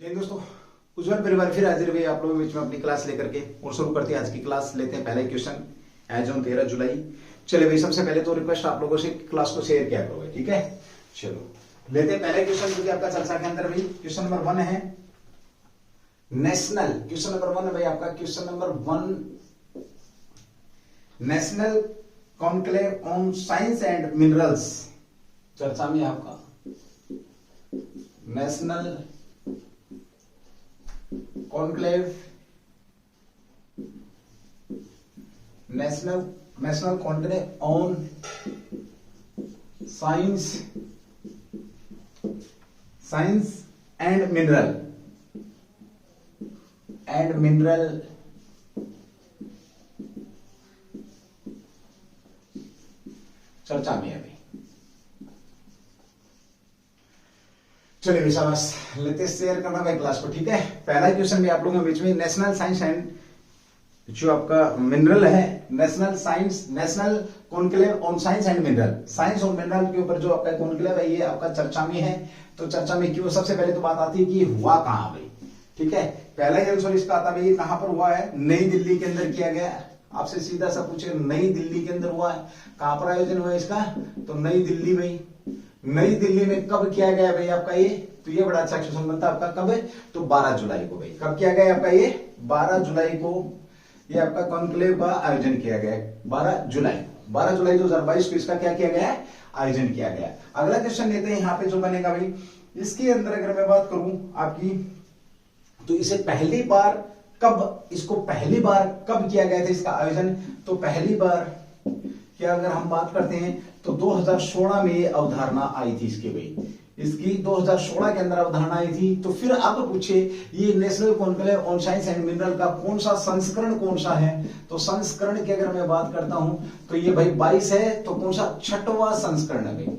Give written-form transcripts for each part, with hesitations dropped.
दोस्तों, उज्जवल परिवार फिर हाजिर हुए आप लोगों के बीच में अपनी क्लास लेकर के और शुरू करते हैं आज की क्लास। लेते हैं पहले क्वेश्चन एज ऑन 13 जुलाई। चलिए भाई, सबसे पहले तो रिक्वेस्ट आप लोगों से क्लास को शेयर किया करो, ठीक है। चलो लेते हैं पहले क्वेश्चन जो कि आपका चर्चा के अंदर भाई क्वेश्चन नंबर 1 है नेशनल। क्वेश्चन नंबर 1 है भाई आपका question number 1, national conclave on science and minerals. चर्चा में आपका national conclave, national conclave on science and mineral चर्चा में है भाई। चलिए विशावास लेते शेयर करना भाई क्लास को, ठीक है। पहला क्वेश्चन भी आप लोगों के बीच में नेशनल साइंस एंड जो आपका मिनरल है, national conclave on science and mineral. Science और मिनरल के ऊपर जो आपका कॉन्क्लेव है ये आपका चर्चा में है। तो चर्चा में क्यों, सबसे पहले तो बात आती है कि हुआ कहां भाई, ठीक है। पहला ही आंसर इसका आता है, ये कहां पर हुआ है? नई दिल्ली के अंदर किया गया। आपसे सीधा सा पूछे, नई दिल्ली के अंदर हुआ है। कहां पर आयोजन हुआ इसका? तो नई दिल्ली भाई। नई दिल्ली में कब किया गया भाई आपका ये? तो ये बड़ा अच्छा क्वेश्चन बनता है आपका, कब है? तो 12 जुलाई को भाई। कब किया गया आपका ये? 12 जुलाई को ये आपका कॉन्क्लेव का आयोजन किया गया है। 12 जुलाई 2022 को इसका क्या किया गया है? आयोजन किया गया। अगला क्वेश्चन लेते हैं यहाँ पे जो बनेगा भाई, इसके अंदर अगर मैं बात करूं आपकी, तो इसे पहली बार कब किया गया था इसका आयोजन? तो पहली बार क्या अगर हम बात करते हैं तो 2016 में ये अवधारणा आई थी इसकी भाई। इसकी 2016 के अंदर अवधारणा आई थी। तो फिर अब पूछे ये national conclave on science and mineral का कौन सा संस्करण कौन सा है? तो संस्करण की अगर मैं बात करता हूं तो ये भाई 22 है। तो कौन सा? 6वां संस्करण है भाई।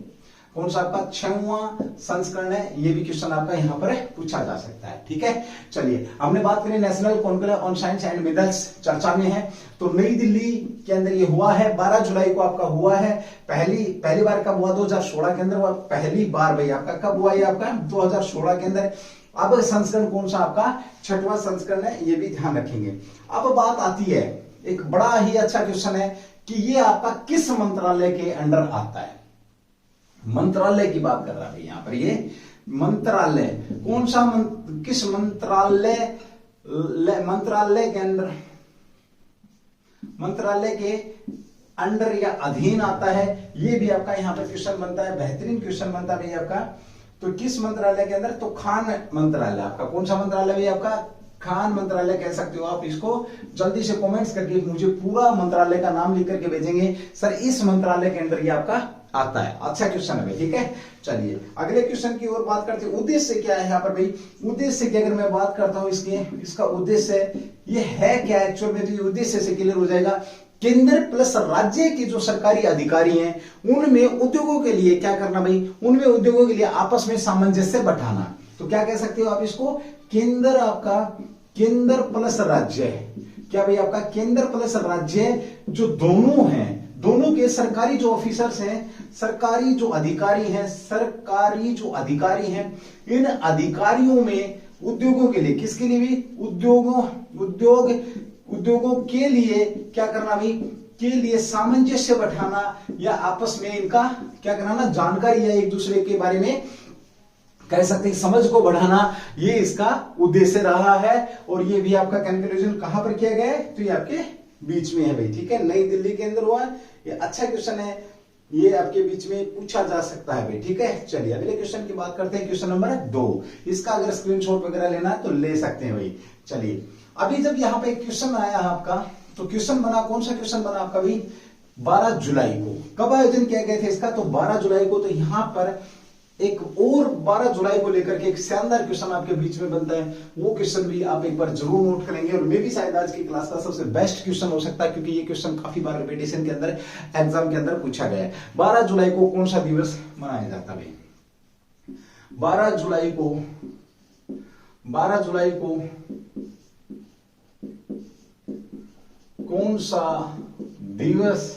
कौन सा आपका? 6वां संस्करण है। ये भी क्वेश्चन आपका यहाँ पर पूछा जा सकता है, ठीक है। चलिए हमने बात करी national conclave on science and minerals, चर्चा में है। तो नई दिल्ली के अंदर ये हुआ है, 12 जुलाई को आपका हुआ है। पहली बार कब हुआ? 2016 के अंदर हुआ पहली बार भाई आपका। कब हुआ ये आपका? 2016 के अंदर। अब संस्करण कौन सा आपका? 6वां संस्करण है, ये भी ध्यान रखेंगे। अब बात आती है, एक बड़ा ही अच्छा क्वेश्चन है कि ये आपका किस मंत्रालय के अंडर आता है? मंत्रालय की बात कर रहा है यहां पर। ये मंत्रालय कौन सा किस मंत्रालय के अंडर या अधीन आता है? ये भी आपका यहां पर क्वेश्चन बनता है, बेहतरीन क्वेश्चन बनता है भाई आपका। तो किस मंत्रालय के अंदर? तो खान मंत्रालय आपका। कौन सा मंत्रालय भाई आपका? खान मंत्रालय कह सकते हो आप इसको। जल्दी से कमेंट्स करके मुझे पूरा मंत्रालय का नाम लिख करके भेजेंगे, सर इस मंत्रालय के अंदर ये आपका आता है। अच्छा क्वेश्चन है भाई, ठीक है। चलिए अगले क्वेश्चन की ओर बात करते हैं। उद्देश्य क्या है यहाँ पर भाई? उद्देश्य की अगर मैं बात करता हूं इसका उद्देश्य ये है क्या एक्चुअल में? तो ये उद्देश्य से क्लियर हो जाएगा। केंद्र प्लस राज्य के जो सरकारी अधिकारी हैं उनमें उद्योगों के लिए क्या करना भाई? उनमें उद्योगों के लिए आपस में सामंजस्य बैठाना। तो क्या कह सकते हो आप इसको? केंद्र आपका केंद्र प्लस राज्य है। क्या भाई आपका? केंद्र प्लस राज्य जो दोनों हैं, दोनों के सरकारी जो ऑफिसर्स हैं, सरकारी जो अधिकारी हैं, इन अधिकारियों में उद्योगों के लिए, किसके लिए भी? उद्योगों के लिए क्या करना भाई? के लिए सामंजस्य बैठाना या आपस में इनका क्या कराना? जानकारी या एक दूसरे के बारे में कह सकते हैं समझ को बढ़ाना, ये इसका उद्देश्य रहा है। और ये भी आपका कंक्लूजन कहां पर किया गया है? तो ये आपके बीच में है भाई, ठीक है। नई दिल्ली के अंदर हुआ है। ये अच्छा क्वेश्चन है, ये आपके बीच में पूछा जा सकता है भाई, ठीक है। चलिए अगले क्वेश्चन की बात करते हैं, क्वेश्चन नंबर 2। इसका अगर स्क्रीनशॉट वगैरह लेना है तो ले सकते हैं भाई। चलिए अभी जब यहाँ पे क्वेश्चन आया आपका, तो क्वेश्चन बना, कौन सा क्वेश्चन बना आपका भाई? 12 जुलाई को। कब आयोजन किया गया था इसका? तो 12 जुलाई को। तो यहां पर एक और 12 जुलाई को लेकर के एक शानदार क्वेश्चन आपके बीच में बनता है। वो क्वेश्चन भी आप एक बार जरूर नोट करेंगे और मे भी शायद आज की क्लास का सबसे बेस्ट क्वेश्चन हो सकता है, क्योंकि ये क्वेश्चन काफी बार रिपीटेशन के अंदर एग्जाम के अंदर पूछा गया है। 12 जुलाई को कौन सा दिवस मनाया जाता है? 12 जुलाई को कौन सा दिवस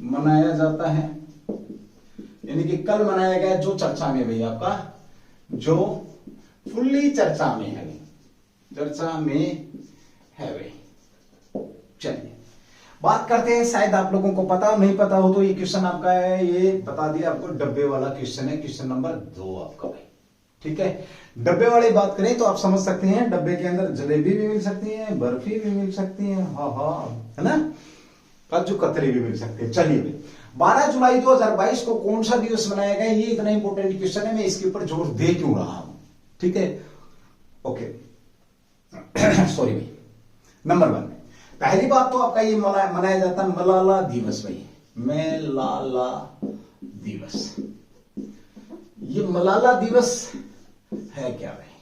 मनाया जाता है? यानी कि कल मनाया गया, जो चर्चा में भाई आपका जो फुल्ली चर्चा में है, चर्चा में है भाई। चलिए बात करते हैं, शायद आप लोगों को पता हो, नहीं पता हो तो ये क्वेश्चन आपका है, ये बता दिया आपको, डब्बे वाला क्वेश्चन है, क्वेश्चन नंबर 2 आपका भाई। ठीक है, डब्बे वाली बात करें तो आप समझ सकते हैं, डब्बे के अंदर जलेबी भी मिल सकती है, बर्फी भी मिल सकती है, हाँ है ना, काजू कतरी भी मिल सकते हैं। चलिए भाई, 12 जुलाई 2022 को कौन सा दिवस मनाया गया, ये इतना इंपॉर्टेंट क्वेश्चन है, मैं इसके ऊपर जोर दे क्यों रहा हूं। ठीक है, ओके सॉरी भाई। नंबर 1, पहली बात तो आपका ये मनाया जाता है मलाला दिवस भाई, मलाला दिवस। ये मलाला दिवस है क्या भाई?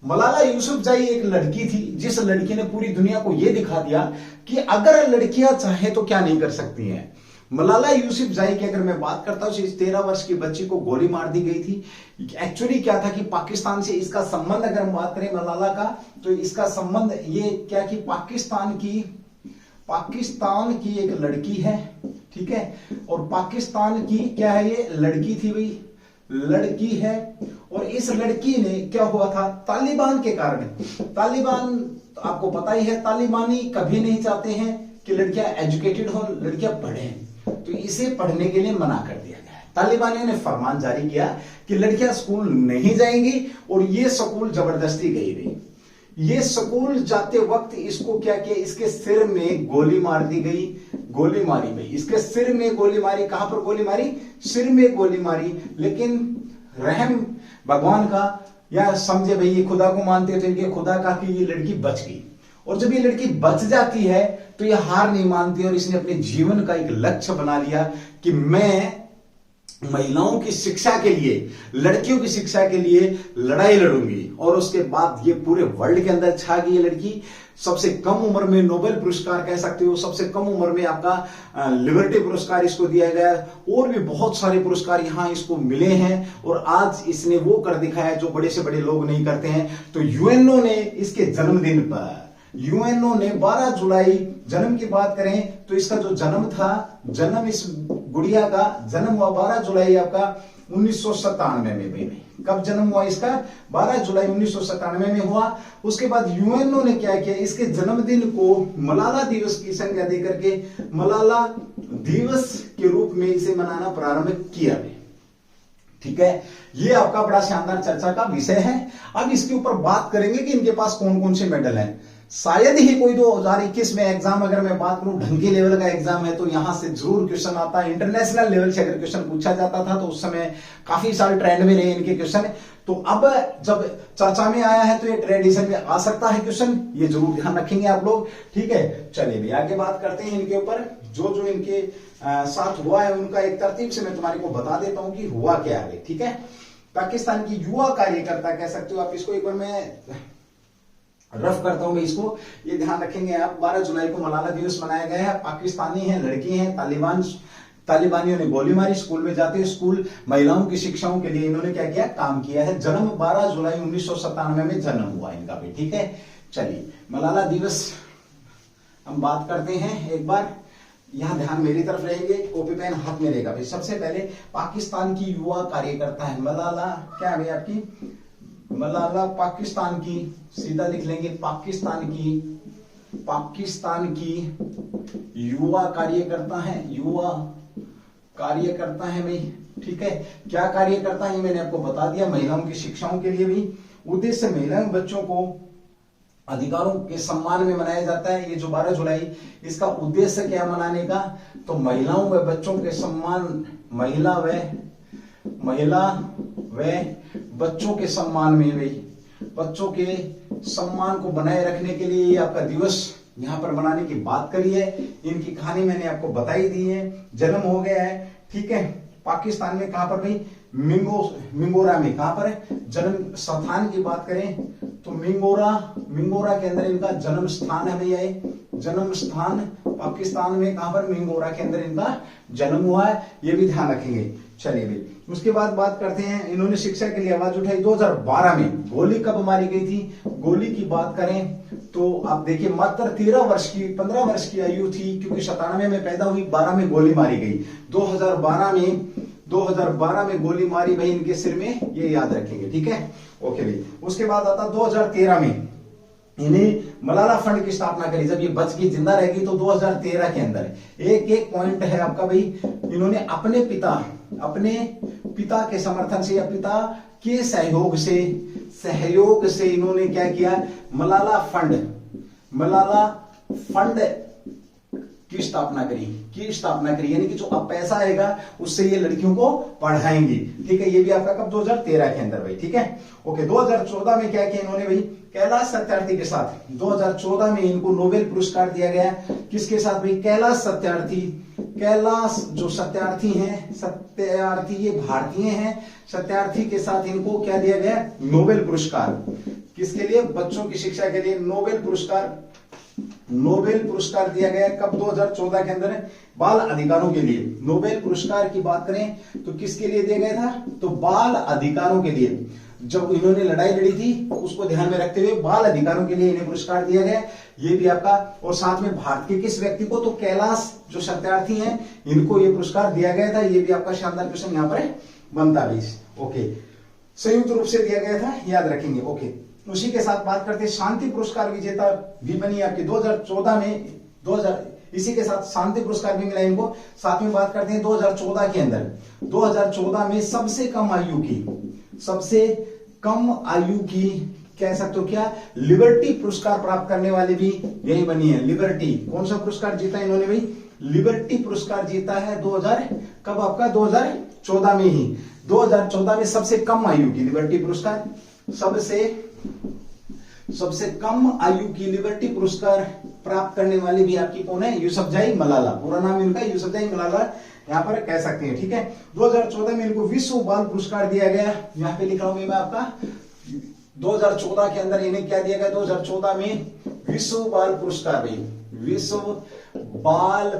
मलाला यूसुफजई एक लड़की थी, जिस लड़की ने पूरी दुनिया को यह दिखा दिया कि अगर लड़कियां चाहे तो क्या नहीं कर सकती हैं। मलाला यूसुफजई की अगर मैं बात करता हूं, इस 13 वर्ष की बच्ची को गोली मार दी गई थी। एक्चुअली क्या था कि पाकिस्तान से इसका संबंध, अगर हम बात करें मलाला का, तो इसका संबंध ये क्या कि पाकिस्तान की एक लड़की है, ठीक है, और पाकिस्तान की क्या है, ये लड़की थी भाई, लड़की है। और इस लड़की ने क्या हुआ था, तालिबान के कारण, तालिबान तो आपको पता ही है, तालिबानी कभी नहीं चाहते हैं कि लड़कियां एजुकेटेड हो, लड़कियां पढ़ें, तो इसे पढ़ने के लिए मना कर दिया गया है। तालिबानियों ने फरमान जारी किया कि लड़कियां स्कूल नहीं जाएंगी, और ये स्कूल जबरदस्ती गई रही। ये स्कूल जाते वक्त इसको क्या किया, इसके सिर में गोली मार दी गई, गोली मारी भाई, इसके सिर में गोली मारी। कहां पर गोली मारी? सिर में गोली मारी। लेकिन रहम भगवान का, या समझे भाई ये खुदा को मानते थे, इनके खुदा का कि ये लड़की बच गई। और जब ये लड़की बच जाती है तो ये हार नहीं मानती, और इसने अपने जीवन का एक लक्ष्य बना लिया कि मैं महिलाओं की शिक्षा के लिए, लड़कियों की शिक्षा के लिए लड़ाई लड़ूंगी। और उसके बाद ये पूरे वर्ल्ड के अंदर छा गई ये लड़की। सबसे कम उम्र में नोबेल पुरस्कार कह सकते हो, सबसे कम उम्र में आपका लिबर्टी पुरस्कार इसको दिया गया, और भी बहुत सारे पुरस्कार यहां इसको मिले हैं। और आज इसने वो कर दिखाया जो बड़े से बड़े लोग नहीं करते हैं। तो यूएनओ ने इसके जन्मदिन पर, यूएनओ ने 12 जुलाई, जन्म की बात करें तो इसका जो जन्म था, जन्म इस गुड़िया का जन्म हुआ 12 जुलाई आपका 1997 में भाई। कब जन्म हुआ इसका? 12 जुलाई 1997 में हुआ। उसके बाद यूएनओ ने क्या किया, इसके जन्मदिन को मलाला दिवस की संज्ञा देकर के मलाला दिवस के रूप में इसे मनाना प्रारंभ किया। ठीक है, ये आपका बड़ा शानदार चर्चा का विषय है। अब इसके ऊपर बात करेंगे कि इनके पास कौन कौन से मेडल हैं। शायद ही कोई 2021 में एग्जाम, अगर मैं बात करूं ढंग के लेवल का एग्जाम है, तो यहां से जरूर क्वेश्चन आता है। इंटरनेशनल लेवल से अगर क्वेश्चन पूछा जाता था तो उस समय काफी साल ट्रेंड में रहे इनके क्वेश्चन। तो अब जब चर्चा में आया है तो ये ट्रेडिशन में आ सकता है क्वेश्चन, ये जरूर ध्यान रखेंगे आप लोग। ठीक है, चलिए भी आगे बात करते हैं इनके ऊपर। जो जो इनके साथ हुआ है उनका एक तरतीब से मैं तुम्हारे को बता देता हूं कि हुआ क्या है। ठीक है, पाकिस्तान की युवा कार्यकर्ता कह सकते हो आप इसको, एक बार मैं रफ करता हूं मैं इसको, ये ध्यान रखेंगे आप। 12 जुलाई को मलाला दिवस मनाया गया है। पाकिस्तानी है, लड़की है, तालिबानियों ने गोली मारी, स्कूल में जाते, स्कूल महिलाओं की शिक्षाओं के लिए इन्होंने क्या किया, काम किया है। जन्म 12 जुलाई 1997 में जन्म हुआ इनका भी। ठीक है, चलिए मलाला दिवस हम बात करते हैं। एक बार यहां ध्यान मेरी तरफ रहेंगे, कॉपी पेन हाथ में रहेगा भाई। सबसे पहले पाकिस्तान की युवा कार्यकर्ता है मलाला, क्या है आपकी मलाला, पाकिस्तान की, सीधा लिख लेंगे, पाकिस्तान की युवा कार्यकर्ता है, युवा कार्यकर्ता है भाई। ठीक है, क्या कार्यकर्ता है मैंने आपको बता दिया, महिलाओं की शिक्षाओं के लिए भी। उद्देश्य महिलाओं बच्चों को अधिकारों के सम्मान में मनाया जाता है। ये जो 12 जुलाई, इसका उद्देश्य क्या मनाने का, तो महिलाओं व बच्चों के सम्मान, महिला व बच्चों के सम्मान में भाई, बच्चों के सम्मान को बनाए रखने के लिए ये आपका दिवस यहां पर मनाने की बात करी है। इनकी कहानी मैंने आपको बताई दी है। जन्म हो गया है, ठीक है, पाकिस्तान में, कहां पर भाई, मिंगोरा में। कहां पर है जन्म स्थान की बात करें तो मिंगोरा के अंदर इनका जन्म स्थान है भैया। जन्म स्थान पाकिस्तान में कहां पर, मिंगोरा के अंदर इनका जन्म हुआ है, ये भी ध्यान रखेंगे। चलिए भाई, उसके बाद बात करते हैं, इन्होंने शिक्षा के लिए आवाज उठाई 2012 में। गोली कब मारी गई थी, गोली की बात करें तो आप देखिए मात्र 15 वर्ष की आयु थी, क्योंकि 97 में पैदा हुई, 12 में गोली मारी गई। 2012 में 2012 में गोली मारी भाई इनके सिर में, ये याद रखेंगे, ठीक है। ओके भाई, उसके बाद आता 2013 में इन्हें मलाला फंड की स्थापना करी। जब ये बच गई, जिंदा रहेगी, तो 2013 के अंदर एक एक पॉइंट है आपका भाई, इन्होंने अपने पिता के समर्थन से या पिता के सहयोग से इन्होंने क्या किया, मलाला फंड की स्थापना करी, यानी कि जो अब पैसा आएगा उससे ये लड़कियों को पढ़ाएंगी, ठीक है। ये भी आपका कब, 2013 के अंदर भाई, ठीक है। ओके, 2014 में क्या किया इन्होंने भाई, कैलाश सत्यार्थी के साथ 2014 में इनको नोबेल पुरस्कार दिया गया। किसके साथ भाई, कैलाश जो सत्यार्थी ये भारतीय हैं, सत्यार्थी के साथ इनको क्या दिया गया, नोबेल पुरस्कार। किसके लिए, बच्चों की शिक्षा के लिए नोबेल पुरस्कार दिया गया। कब, 2014 के अंदर, बाल अधिकारों के लिए। नोबेल पुरस्कार की बात करें तो किसके लिए दिया गया था, तो बाल अधिकारों के लिए। जब इन्होंने लड़ाई लड़ी थी उसको ध्यान में रखते हुए बाल अधिकारों के लिए इन्हें पुरस्कार दिया गया, ये भी आपका। और साथ में भारत के किस व्यक्ति को, तो कैलाश जो सत्यार्थी हैं इनको ये पुरस्कार दिया गया था। ये भी आपका शानदार क्वेश्चन यहाँ पर बनता है। ओके, संयुक्त रूप से दिया गया था, याद रखेंगे। ओके, उसी के साथ बात करते हैं, शांति पुरस्कार विजेता भी बनी आपकी 2014 में, इसी के साथ शांति पुरस्कार भी मिला इनको। साथ में बात करते हैं 2014 के अंदर, 2014 में सबसे कम आयु की कह सकते हो क्या, लिबर्टी पुरस्कार प्राप्त करने वाले भी यही बनी है। लिबर्टी, कौन सा पुरस्कार जीता इन्होंने भाई, लिबर्टी पुरस्कार जीता है 2000, कब आपका, 2014 में ही। 2014 में सबसे कम आयु की लिबर्टी पुरस्कार, सबसे कम आयु की लिबर्टी पुरस्कार प्राप्त करने वाली भी आपकी कौन है, यूसुफजई मलाला। पूरा नाम इनका यूसुफजई मलाला यहां पर कह सकते हैं, ठीक है। 2014 में इनको विश्व बाल पुरस्कार दिया गया। यहां पे लिख रहा हूं मैं आपका, 2014 के अंदर इन्हें क्या दिया गया, 2014 में विश्व बाल पुरस्कार भाई, विश्व बाल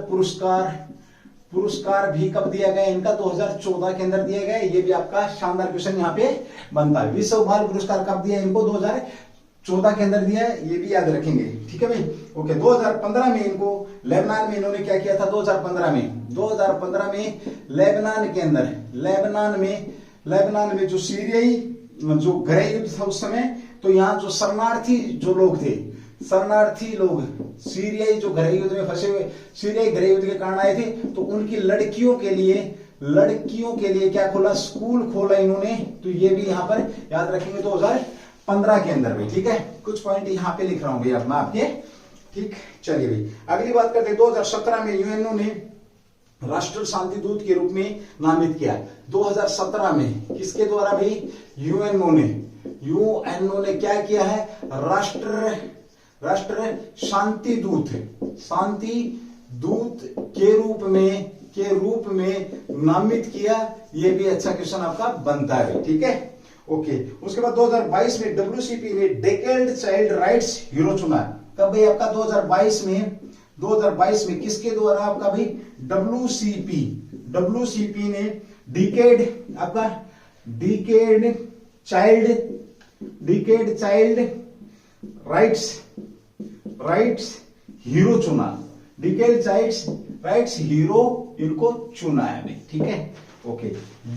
पुरस्कार भी कब दिया गया इनका, 2014 के अंदर दिया गया। ये भी आपका शानदार क्वेश्चन यहाँ पे बनता है। विश्व बाल पुरस्कार कब दिया इनको, 2014 के अंदर दिया है, ये भी याद रखेंगे, ठीक है भाई। ओके, 2015 में इनको लेबनान में इन्होंने क्या किया था, 2015 में लेबनान के अंदर, लेबनान में जो सीरियाई जो गृह युद्ध था उस समय, तो यहाँ जो शरणार्थी जो लोग थे, सीरियाई जो गृह युद्ध में फंसे हुए, सीरियाई गृह युद्ध के कारण आए थे, तो उनकी लड़कियों के लिए क्या खोला, स्कूल खोला इन्होंने। तो ये भी यहाँ पर याद रखेंगे 2015 के अंदर भी, ठीक है। कुछ पॉइंट यहाँ पे लिख रहा हूं भाई अपना आपके, ठीक। चलिए भाई, अगली बात करते हैं। 2017 में यूएनओ ने राष्ट्र शांति दूत के रूप में नामित किया। 2017 में किसके द्वारा भाई, यूएनओ ने क्या किया है, राष्ट्र शांति दूत के रूप में नामित किया। ये भी अच्छा क्वेश्चन आपका बनता है, ठीक है। ओके, उसके बाद 2022 में डब्ल्यूसीपी ने डेकेड चाइल्ड राइट्स हीरो चुना। कब भाई आपका, 2022 में किसके द्वारा आपका भाई, डब्ल्यूसीपी ने डिकेड चाइल्ड राइट्स हीरो चुना। डिकेड चाइल्ड राइट्स हीरो इनको चुना है भाई, ठीक है। ओके,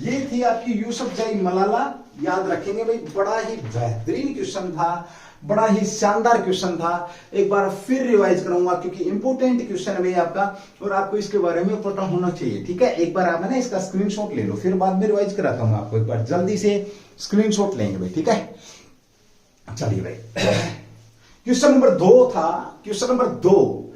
ये थी आपकी यूसुफजई मलाला, याद रखेंगे भाई। बड़ा ही बेहतरीन क्वेश्चन था, बड़ा ही शानदार क्वेश्चन था। एक बार फिर रिवाइज कराऊंगा क्योंकि इंपोर्टेंट क्वेश्चन है भाई आपका, और आपको इसके बारे में पता होना चाहिए, ठीक है। एक बार आप ना इसका स्क्रीनशॉट ले लो, फिर बाद में रिवाइज कराता हूं आपको। एक बार जल्दी से स्क्रीनशॉट लेंगे भाई, ठीक है। चलिए भाई, क्वेश्चन नंबर 2 था। क्वेश्चन नंबर 2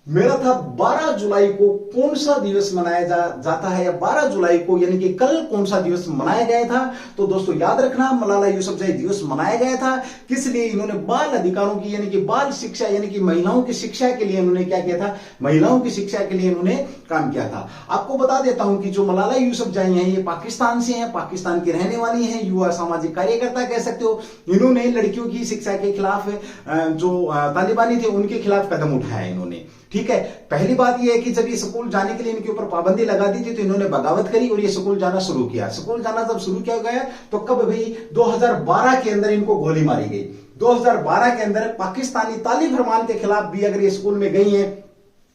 मेरा था 12 जुलाई को कौन सा दिवस मनाया जाता है, या 12 जुलाई को यानी कि कल कौन सा दिवस मनाया गया था। तो दोस्तों याद रखना, मलाला यूसुफजई दिवस मनाया गया था। किस लिए, इन्होंने बाल अधिकारों की यानी कि बाल शिक्षा यानी कि महिलाओं की शिक्षा के लिए इन्होंने क्या किया था, महिलाओं की शिक्षा के लिए इन्होंने काम किया था। आपको बता देता हूं कि जो मलाला यूसुफजई हैं ये पाकिस्तान से हैं, पाकिस्तान की रहने वाली हैं, युवा सामाजिक कार्यकर्ता कह सकते हो। इन्होंने लड़कियों की शिक्षा के खिलाफ जो तालिबानी थे उनके खिलाफ कदम उठाया इन्होंने, ठीक है। पहली बात यह है कि जब ये स्कूल जाने के लिए इनके ऊपर पाबंदी लगा दी थी तो इन्होंने बगावत करी और ये स्कूल जाना शुरू किया। स्कूल जाना जब शुरू किया गया तो कब भाई, 2012 के अंदर इनको गोली मारी गई। 2012 के अंदर पाकिस्तानी तालिब फरमान के खिलाफ भी अगर ये स्कूल में गई हैं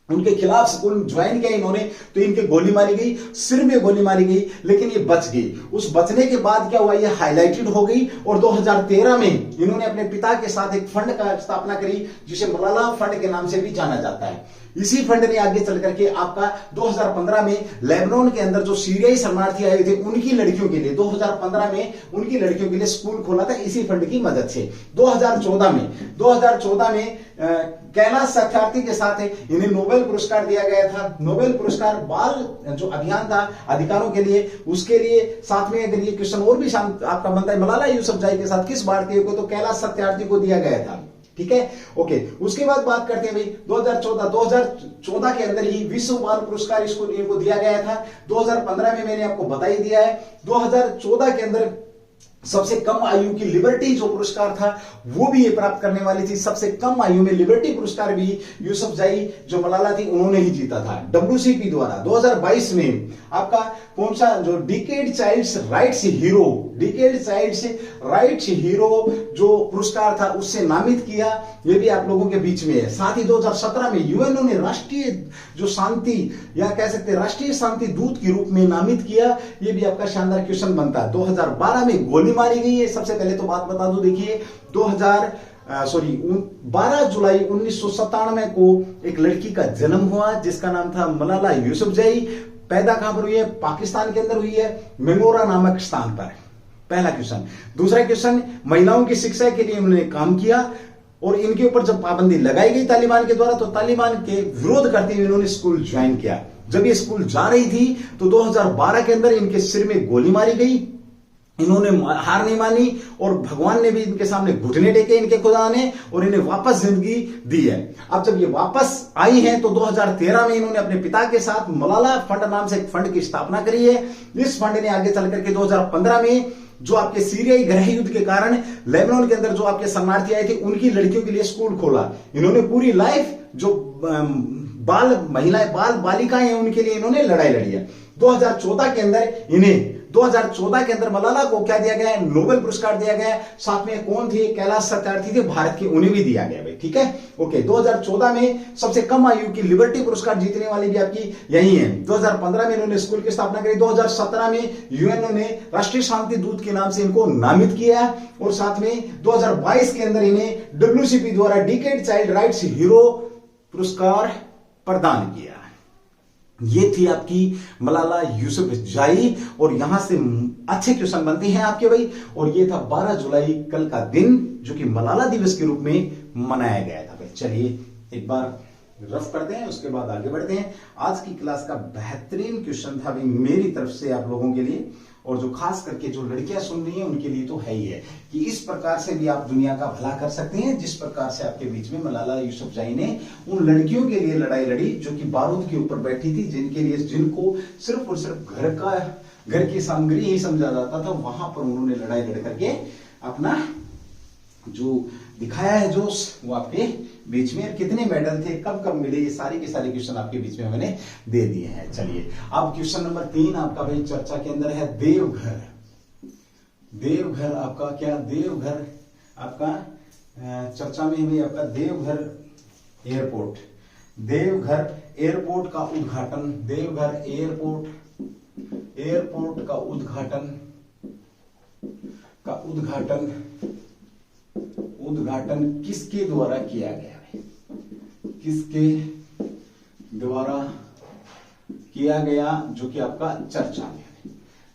उनके खिलाफ स्कूल ज्वाइन किया इन्होंने, तो इनके गोली मारी गई, सिर में गोली मारी गई, लेकिन ये बच गई। उस बचने के बाद क्या हुआ, ये हाईलाइटेड हो गई और 2013 में इन्होंने अपने पिता के साथ एक फंड का स्थापना करी जिसे मलाला फंड के नाम से भी जाना जाता है। इसी फंड ने आगे चल करके आपका 2015 में लेबनान के अंदर जो सीरियाई शरणार्थी आए थे उनकी लड़कियों के लिए 2015 में उनकी लड़कियों के लिए स्कूल खोला था इसी फंड की मदद से। 2014 में कैलाश सत्यार्थी के साथ इन्हें नोबेल पुरस्कार दिया गया था। नोबेल पुरस्कार बाल जो अभियान था अधिकारों के लिए, उसके लिए साथ में अगर ये क्वेश्चन और भी आपका बनता है मलाला यूसुफजई के साथ किस भारतीय को, तो कैलाश सत्यार्थी को दिया गया था। ठीक है, ओके। उसके बाद बात करते हैं भाई 2014 के अंदर ही विश्व बाल पुरस्कार इनको दिया गया था। 2015 में मैंने आपको बता ही दिया है। 2014 के अंदर सबसे कम आयु की लिबर्टी जो पुरस्कार था वो भी ये प्राप्त करने वाली थी। सबसे कम आयु में लिबर्टी पुरस्कार भी यूसुफजई जो मलाला थी उन्होंने ही जीता था WCP द्वारा। 2022 में आपका कौन सा जो डिकेड चाइल्ड्स राइट्स हीरो जो पुरस्कार था उससे नामित किया, ये भी आप लोगों के बीच में है। साथ ही 2017 में यूएनओ ने राष्ट्रीय जो शांति या कह सकते हैं राष्ट्रीय शांति दूत के रूप में नामित किया, ये भी आपका शानदार क्वेश्चन बनता है। 2012 में गोली मारी गई है। सबसे पहले तो बात बता दूं, देखिए 12 जुलाई 1997 को एक लड़की का जन्म हुआ जिसका नाम था मलाला यूसुफजई। पैदा कहां पर हुई है, पाकिस्तान के अंदर हुई है, मेमोरा नामक स्थान पर। पहला क्वेश्चन। दूसरा क्वेश्चन, महिलाओं की शिक्षा के लिए उन्होंने काम किया और इनके ऊपर जब पाबंदी लगाई गई तालिबान के द्वारा तो तालिबान के विरोध करते हुए इन्होंने स्कूल ज्वाइन किया। जब ये स्कूल जा रही थी तो 2012 के अंदर इनके सिर में गोली मारी गई। इन्होंने हार नहीं मानी और भगवान ने भी इनके सामने घुटने टेके इनके खुदा ने और इन्हें वापस जिंदगी दी है। अब जब ये वापस आई हैं तो 2013 में इन्होंने अपने पिता के साथ मलाला फंड नाम से एक फंड की स्थापना करी है। इस फंड ने आगे चल करके 2015 में जो आपके सीरियाई गृह युद्ध के कारण लेबनान के अंदर जो आपके शरणार्थी आए थे उनकी लड़कियों के लिए स्कूल खोला। इन्होंने पूरी लाइफ जो बालिकाएं हैं उनके लिए इन्होंने लड़ाई लड़ी है। 2014 के अंदर मलाला को क्या दिया गया है, नोबेल पुरस्कार दिया गया है। साथ में कौन थे, कैलाश सत्यार्थी थे भारत के, उन्हें भी दिया गया भाई। ठीक है, ओके। 2014 में सबसे कम आयु की लिबर्टी पुरस्कार जीतने वाली भी आपकी यही है। 2015 में इन्होंने स्कूल की स्थापना करी। 2017 में यूएनओ ने राष्ट्रीय शांति दूत के नाम से इनको नामित किया और साथ में 2022 के अंदर इन्हें WCP द्वारा डिकेड चाइल्ड राइट्स हीरो पुरस्कार प्रदान किया। ये थी आपकी मलाला यूसुफजई और यहां से अच्छे क्वेश्चन बनते हैं आपके भाई। और ये था 12 जुलाई कल का दिन जो कि मलाला दिवस के रूप में मनाया गया था भाई। चलिए एक बार रफ करते हैं उसके बाद आगे बढ़ते हैं। आज की क्लास का बेहतरीन क्वेश्चन था भाई मेरी तरफ से आप लोगों के लिए, और जो खास करके जो लड़कियां सुन रही हैं उनके लिए तो है ही है कि इस प्रकार से भी आप दुनिया का भला कर सकते हैं जिस प्रकार से आपके बीच में मलाला यूसुफजई ने उन लड़कियों के लिए लड़ाई लड़ी जो कि बारूद के ऊपर बैठी थी, जिनको सिर्फ और सिर्फ घर की सामग्री ही समझा जाता था। वहां पर उन्होंने लड़ाई लड़ करके अपना जो दिखाया है जोश वो आपके बीच में। कितने मेडल थे, कब कब मिले, ये सारे के सारे क्वेश्चन आपके बीच में मैंने दे दिए हैं। चलिए अब क्वेश्चन नंबर 3 आपका भाई चर्चा के अंदर है देवघर। आपका क्या, देवघर आपका चर्चा में भी आपका देवघर एयरपोर्ट का उद्घाटन। देवघर एयरपोर्ट का उद्घाटन किसके द्वारा किया गया है, किसके द्वारा किया गया, जो कि आपका चर्चा में है।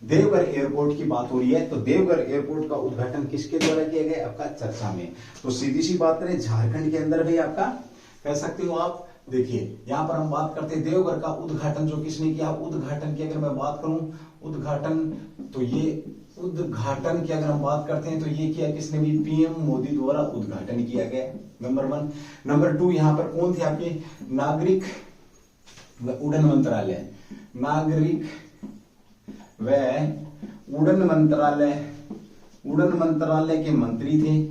देवघर एयरपोर्ट की बात हो रही है तो देवघर एयरपोर्ट का उद्घाटन किसके द्वारा किया गया, आपका चर्चा में। तो सीधी सी बात करें झारखंड के अंदर भी आपका कह सकते हो आप। देखिए यहां पर हम बात करते हैं देवघर का उद्घाटन जो किसने किया। उद्घाटन की अगर मैं बात करूं, उद्घाटन की अगर हम बात करते हैं तो ये किया किसने भी, PM मोदी द्वारा उद्घाटन किया गया, नंबर 1। नंबर 2 यहां पर कौन थे आपके, नागरिक उड्डयन मंत्रालय के मंत्री थे।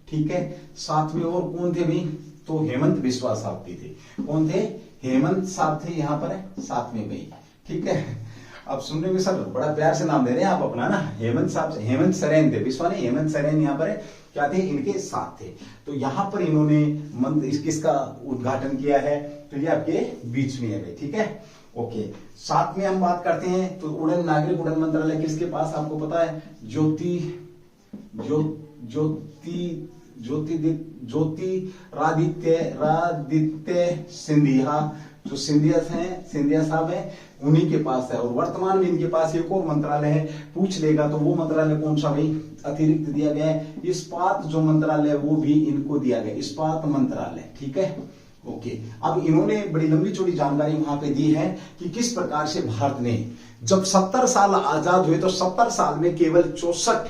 ठीक है, साथ में और कौन थे भी, तो हेमंत बिस्वा साहब भी थे। कौन थे, हेमंत साहब थे यहां पर साथ में भाई। ठीक है, अब सुनने में सर बड़ा प्यार से नाम दे रहे हैं आप अपना ना, हेमंत साहब, हेमंत सोरेन थे, बिस्वा नहीं, हेमंत सोरेन यहाँ पर क्या थे, इनके साथ थे। तो यहां पर इन्होंने किसका उद्घाटन किया है, तो ये आपके बीच में है भाई, ठीक है। ओके, साथ में हम बात करते हैं तो उड़न नागरिक उड़न मंत्रालय किसके पास, आपको पता है, ज्योतिरादित्य सिंधिया, जो सिंधिया साहब हैं, उन्हीं के पास है। और वर्तमान में इनके पास एक और मंत्रालय है, पूछ लेगा तो वो मंत्रालय कौन सा भाई, अतिरिक्त दिया गया है, इस्पात जो मंत्रालय है वो भी इनको दिया गया, इस्पात मंत्रालय, ठीक है। ओके, अब इन्होंने बड़ी लंबी चौड़ी जानकारी वहां पे दी है कि किस प्रकार से भारत ने जब 70 साल आजाद हुए तो 70 साल में केवल 64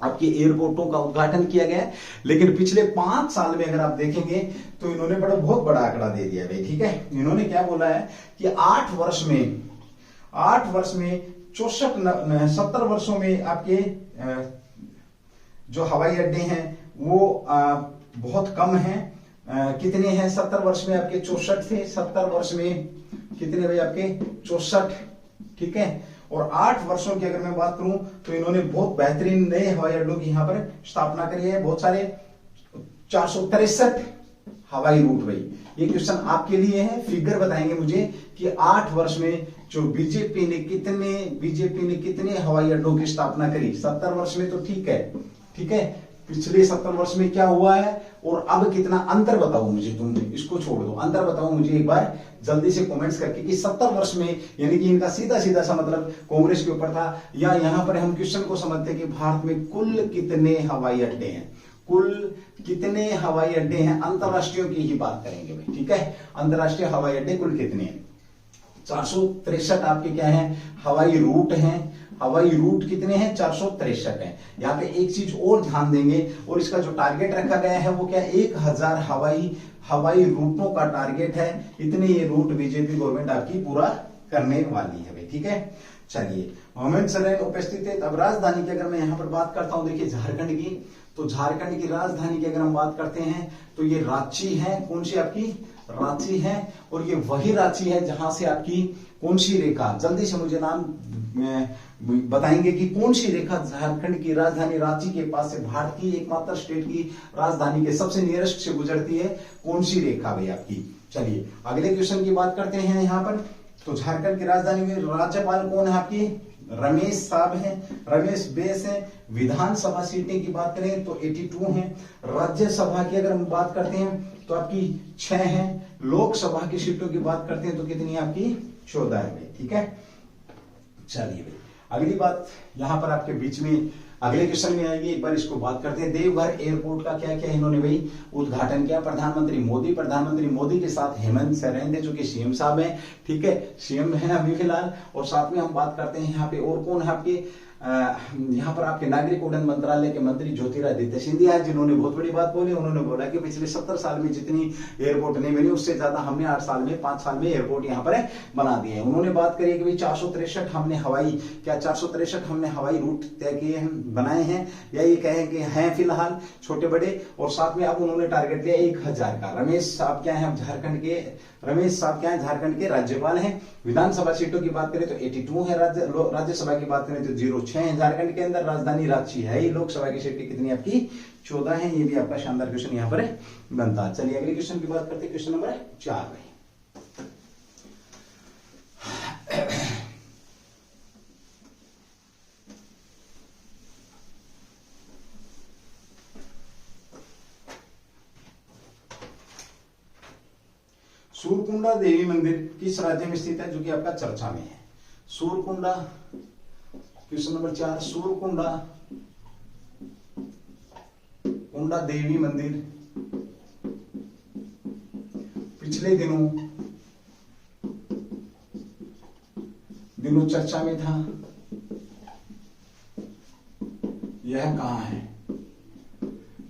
आपके एयरपोर्टों का उद्घाटन किया गया है, लेकिन पिछले 5 साल में अगर आप देखेंगे तो इन्होंने बहुत बड़ा आंकड़ा दे दिया है, ठीक है। इन्होंने क्या बोला है कि 8 वर्ष में 70 वर्षों में आपके जो हवाई अड्डे हैं वो बहुत कम हैं। कितने हैं 70 वर्ष में आपके, 64 थे 70 वर्ष में, कितने भाई आपके 64, ठीक है। और 8 वर्षों की अगर मैं बात करूं तो इन्होंने बहुत बेहतरीन नए हवाई अड्डों की यहां पर स्थापना करी है, बहुत सारे 463 हवाई रूट भाई। ये क्वेश्चन आपके लिए है, फिगर बताएंगे मुझे कि 8 वर्ष में जो बीजेपी ने कितने हवाई अड्डों की स्थापना करी 70 वर्ष में, तो ठीक है। पिछले 70 वर्ष में क्या हुआ है और अब कितना अंतर बताओ मुझे, तुम इसको छोड़ दो, अंतर बताओ मुझे एक बार जल्दी से कमेंट्स करके कि 70 वर्ष में, यानी कि इनका सीधा सा मतलब कांग्रेस के ऊपर था, या यहां पर हम क्वेश्चन को समझते हैं कि भारत में कुल कितने हवाई अड्डे हैं, अंतरराष्ट्रीय की ही बात करेंगे भाई, ठीक है। अंतरराष्ट्रीय हवाई अड्डे कुल कितने हैं, 463 आपके क्या है, हवाई रूट हैं। हवाई रूट कितने हैं, 463 हैं। यहाँ पे एक चीज और ध्यान देंगे, और इसका जो टारगेट रखा गया है वो क्या, 1000 हवाई रूटों का टारगेट है। इतने ये रूट बीजेपी गवर्नमेंट आपकी पूरा करने वाली है भाई, ठीक है। चलिए, मोहम्मद सरेन उपस्थित है। अब राजधानी की अगर मैं यहाँ पर बात करता हूं, देखिए झारखंड की, तो झारखंड की राजधानी की अगर हम बात करते हैं तो ये रांची है, कौन सी आपकी, रांची है। और ये वही रांची है जहां से आपकी कौन सी रेखा, जल्दी से मुझे नाम बताएंगे कि कौन सी रेखा झारखंड की राजधानी रांची के पास से, भारत की एकमात्र स्टेट की राजधानी के सबसे नियरेस्ट से गुजरती है, कौन सी रेखा भाई आपकी। चलिए अगले क्वेश्चन की बात करते हैं यहाँ पर। तो झारखंड की राजधानी में राज्यपाल कौन है आपकी, रमेश साहब हैं, रमेश बेस हैं। विधानसभा सीटें की बात करें तो 82 हैं। राज्यसभा की अगर हम बात करते हैं तो आपकी 6 हैं। लोकसभा की सीटों की बात करते हैं तो कितनी है आपकी, 14 है, ठीक है। चलिए भाई, अगली बात यहां पर आपके बीच में अगले क्वेश्चन में आएगी, एक बार इसको बात करते हैं। देवघर एयरपोर्ट का क्या क्या इन्होंने भाई उद्घाटन किया, प्रधानमंत्री मोदी के साथ हेमंत सोरेन थे जो कि सीएम साहब हैं, ठीक है, सीएम हैं अभी फिलहाल। और साथ में हम बात करते हैं यहाँ पे और कौन है आपके, यहाँ पर आपके नागरिक उड्डयन मंत्रालय के मंत्री ज्योतिरादित्य सिंधिया, जिन्होंने बहुत बड़ी बात बोली। उन्होंने बोला कि पिछले 70 साल में जितनी एयरपोर्ट नहीं बनी उससे ज्यादा हमने 5 साल में एयरपोर्ट यहाँ पर बना दिए हैं। उन्होंने बात करी कि भाई 463 हमने हवाई रूट तय किए हैं, बनाए हैं, या ये कहें कि हैं फिलहाल छोटे बड़े। और साथ में अब उन्होंने टारगेट लिया 1000 का। रमेश साहब क्या है झारखंड के राज्यपाल हैं। विधानसभा सीटों की बात करें तो 82 है, राज्यसभा की बात करें तो 06 है झारखंड के अंदर। राजधानी रांची है ही। लोकसभा की सीटें कितनी आपकी, 14 है। ये भी आपका शानदार क्वेश्चन यहाँ पर बनता है। चलिए अगले क्वेश्चन की बात करते हैं, क्वेश्चन नंबर 4 में। सूरकुंडा देवी मंदिर किस राज्य में स्थित है, जो कि आपका चर्चा में है। सूरकुंडा, क्वेश्चन नंबर 4, सूरकुंडा देवी मंदिर पिछले दिनों चर्चा में था। यह कहां है,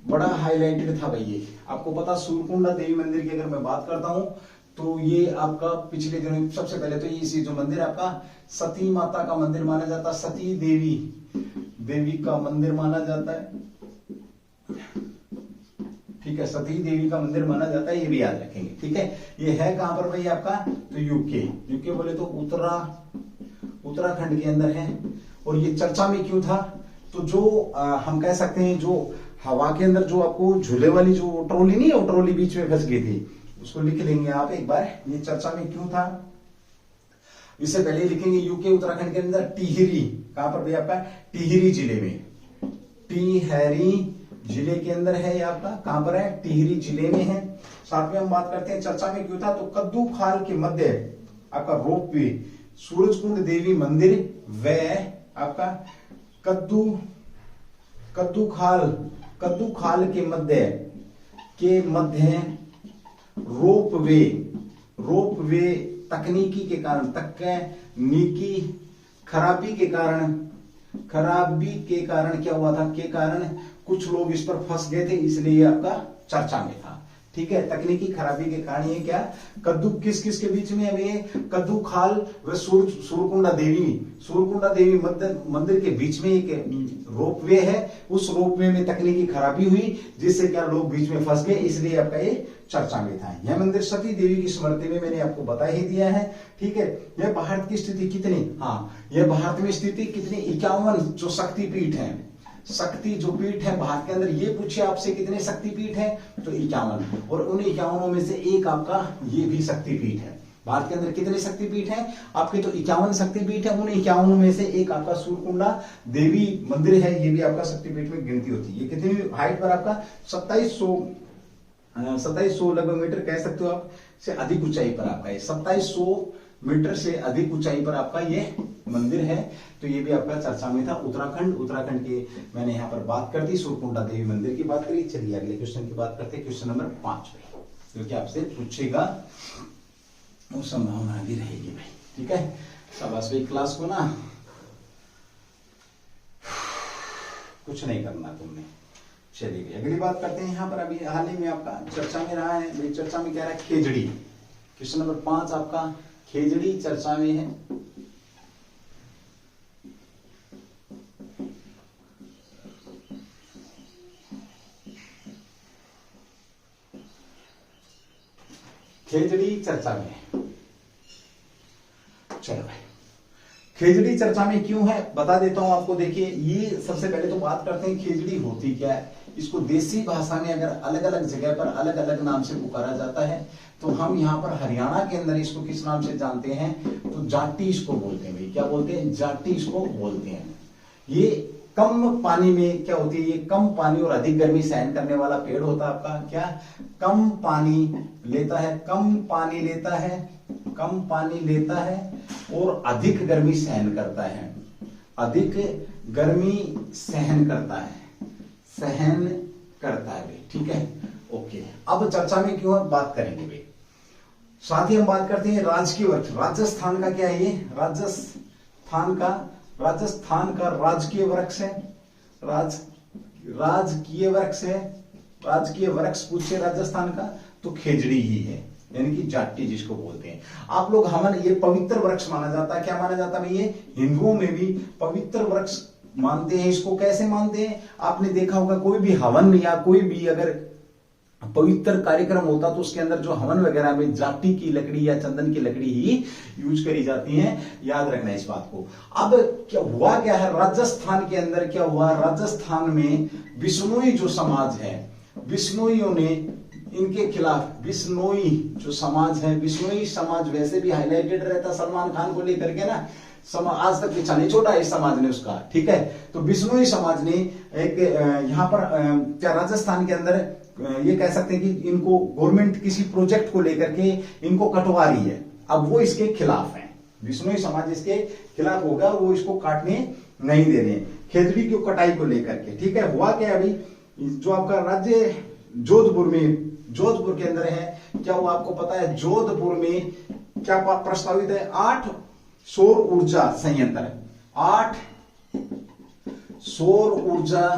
बड़ा हाईलाइटेड था भाई ये। आपको पता सूरकुंडा देवी मंदिर की अगर मैं बात करता हूं तो ये आपका पिछले दिनों, सबसे पहले तो ये जो मंदिर आपका सती माता का मंदिर माना जाता है, सती देवी का मंदिर माना जाता है, ठीक है, सती देवी का मंदिर माना जाता है, ये भी याद रखेंगे, ठीक है। ये है कहां पर भाई आपका, तो यूके बोले तो उत्तराखंड के अंदर है। और ये चर्चा में क्यों था, तो जो हम कह सकते हैं जो हवा के अंदर जो आपको झूले वाली जो ट्रॉली नहीं है, वो ट्रॉली बीच में फंस गई थी, उसको लिख लेंगे आप एक बार, ये चर्चा में क्यों था। इससे पहले लिखेंगे यूके उत्तराखंड के अंदर टिहरी, कहां पर भैया आपका, टिहरी जिले में, टिहरी जिले के अंदर है ये आपका, कहां पर है, टिहरी जिले में है। साथ में हम बात करते हैं चर्चा में क्यों था, तो कद्दू खाल के मध्य आपका रोप वे, सूरजकुंड देवी मंदिर व आपका कद्दू खाल के मध्य रोप वे तकनीकी के कारण, तकनीकी खराबी के कारण क्या हुआ था, के कारण कुछ लोग इस पर फंस गए थे, इसलिए आपका चर्चा में था। ठीक है, तकनीकी खराबी के कारण ये क्या, कद्दू किस किस के बीच में है, ये कद्दू खाल व सूरकुंडा देवी मंदिर के बीच में एक रोपवे है। उस रोपवे में तकनीकी खराबी हुई, जिससे क्या लोग बीच में फंस गए, इसलिए आपका ये चर्चा में था। यह मंदिर सती देवी की स्मृति में मैंने आपको बता ही दिया है। ठीक है, यह भारत की स्थिति कितनी, यह भारत में स्थिति कितनी, 51 जो शक्तिपीठ है, शक्ति जो पीठ है भारत के अंदर, ये पूछे आपसे कितने शक्तिपीठ है, तो 51, और उन 51 में से एक आपका ये भी शक्तिपीठ है। भारत के अंदर कितने शक्तिपीठ हैं आपके, तो 51 शक्तिपीठ है, उन 51 में से एक आपका सूरकुंडा देवी मंदिर है, ये भी आपका शक्तिपीठ में गिनती होती है। ये कितनी हाइट पर आपका, 2700 लगभग मीटर कह सकते हो आप, से अधिक ऊंचाई पर आपका ये 2700 मीटर से अधिक ऊंचाई पर आपका ये मंदिर है। तो ये भी आपका चर्चा में था। उत्तराखंड की मैंने यहाँ पर बात कर दी, सूरकुंडा देवी मंदिर की बात करी। चलिए अगले क्वेश्चन की बात करते हैं, क्वेश्चन नंबर 5 पे, जो कि आपसे पूछेगा, वो संभावना भी रहेगी भाई। ठीक है, शाबाश भाई, क्लास को ना कुछ नहीं करना तुमने। चलिए अगली बात करते हैं, यहाँ पर अभी हाल ही में आपका चर्चा में रहा है, चर्चा में क्या रहा है, खेजड़ी। क्वेश्चन नंबर 5 आपका खेजड़ी चर्चा में है। खेजड़ी चर्चा में है। चलो भाई, खेजड़ी चर्चा में क्यों है बता देता हूं आपको। देखिए, ये सबसे पहले तो बात करते हैं खेजड़ी होती क्या है। इसको देसी भाषा में अगर अलग अलग जगह पर अलग अलग नाम से पुकारा जाता है, तो हम यहाँ पर हरियाणा के अंदर इसको किस नाम से जानते हैं, तो जाटी इसको बोलते हैं भाई। क्या बोलते हैं, जाटी इसको बोलते हैं। ये कम पानी में क्या होती है, ये कम पानी और अधिक गर्मी सहन करने वाला पेड़ होता है आपका। क्या, कम पानी लेता है और अधिक गर्मी सहन करता है, सहन करता है भाई। ठीक है, ओके। अब चर्चा में क्यों बात करेंगे भाई, साथ ही हम बात करते हैं राजकीय वृक्ष। राजस्थान का क्या है ये, राजस्थान का राजकीय वृक्ष है, राजकीय वृक्ष पूछे राजस्थान का, तो खेजड़ी ही है, यानी कि जाटी जिसको बोलते हैं आप लोग। हवन, ये पवित्र वृक्ष माना जाता है। क्या माना जाता है, ये हिंदुओं में भी पवित्र वृक्ष मानते हैं। इसको कैसे मानते हैं, आपने देखा होगा, कोई भी हवन या कोई भी अगर पवित्र कार्यक्रम होता तो उसके अंदर जो हवन वगैरह में जाटी की लकड़ी या चंदन की लकड़ी ही यूज करी जाती है, याद रखना इस बात को। अब क्या हुआ, क्या है राजस्थान के अंदर, क्या हुआ, राजस्थान में बिश्नोई जो समाज है, बिश्नोइयों ने इनके खिलाफ, बिश्नोई जो समाज है, बिश्नोई समाज वैसे भी हाईलाइटेड रहता सलमान खान को लेकर के ना, आज तक पीछा नहीं छोड़ा इस समाज ने उसका। ठीक है, तो बिश्नोई समाज ने एक यहाँ पर क्या राजस्थान के अंदर ये कह सकते हैं कि इनको गवर्नमेंट किसी प्रोजेक्ट को लेकर के इनको कटवा रही है, अब वो इसके खिलाफ है, बिश्नोई समाज इसके खिलाफ होगा, वो इसको काटने नहीं दे रहे हैं, खेजड़ी की कटाई को लेकर के। ठीक है, हुआ क्या, अभी जो आपका राज्य जोधपुर के अंदर है, क्या हुआ आपको पता है, जोधपुर में क्या प्रस्तावित है, 8 सौर ऊर्जा संयंत्र, 8 सौर ऊर्जा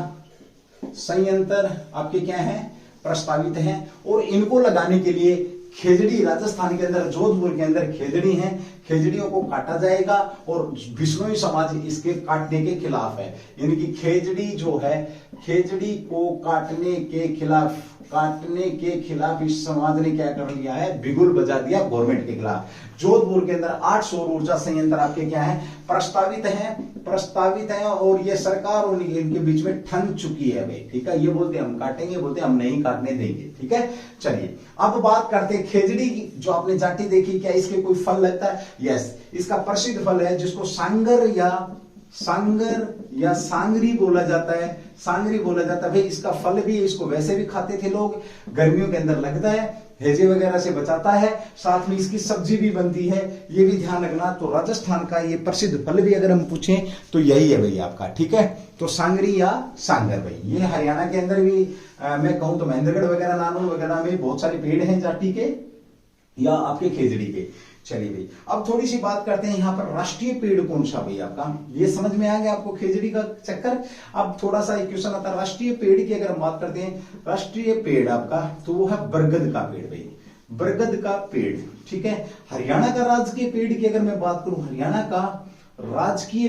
संयंत्र आपके क्या है, प्रस्तावित हैं। और इनको लगाने के लिए खेजड़ी, राजस्थान के अंदर जोधपुर के अंदर खेजड़ी हैं, खेजड़ियों को काटा जाएगा और बिश्नोई समाज इसके काटने के खिलाफ है। यानी कि खेजड़ी जो है, खेजड़ी को काटने के खिलाफ काटने के खिलाफ इस समाज ने क्या कर लिया है, बिगुल बजा दिया गवर्नमेंट के खिलाफ। जोधपुर के अंदर 8 सौर ऊर्जा संयंत्र आपके क्या है, प्रस्तावित है और ये सरकार और इनके बीच में ठन चुकी है भाई, ठीक है। ये बोलते हम काटेंगे, बोलते हम नहीं काटने देंगे, ठीक है। चलिए अब बात करते हैं खेजड़ी की। जो आपने जाटी देखी, क्या इसके कोई फल लगता है? यस, इसका प्रसिद्ध फल है जिसको सांगर या सांगरी बोला जाता है, भाई इसका फल भी, इसको वैसे भी खाते थे लोग, गर्मियों के अंदर लगता है, हैजे वगैरह से बचाता है, साथ में इसकी सब्जी भी बनती है, ये भी ध्यान रखना। तो राजस्थान का ये प्रसिद्ध फल भी अगर हम पूछें तो यही है भाई आपका, ठीक है। तो सांगरी या सांगर भाई, ये हरियाणा के अंदर भी मैं कहूं तो महेंद्रगढ़ वगैरह, नानू वगैरह में बहुत सारे पेड़ हैं जाटी के या आपके खेजड़ी के। चलिए भाई अब थोड़ी सी बात करते हैं यहाँ पर राष्ट्रीय पेड़ कौन सा भाई आपका, ये समझ में आ गया आपको खेजड़ी का चक्कर। अब थोड़ा सा एक क्वेश्चन आता है राष्ट्रीय पेड़ की, अगर हम बात करते हैं राष्ट्रीय पेड़ आपका, तो वो है बरगद का पेड़ भाई, बरगद का पेड़, ठीक है। हरियाणा का राजकीय पेड़ की अगर मैं बात करूं, हरियाणा का राजकीय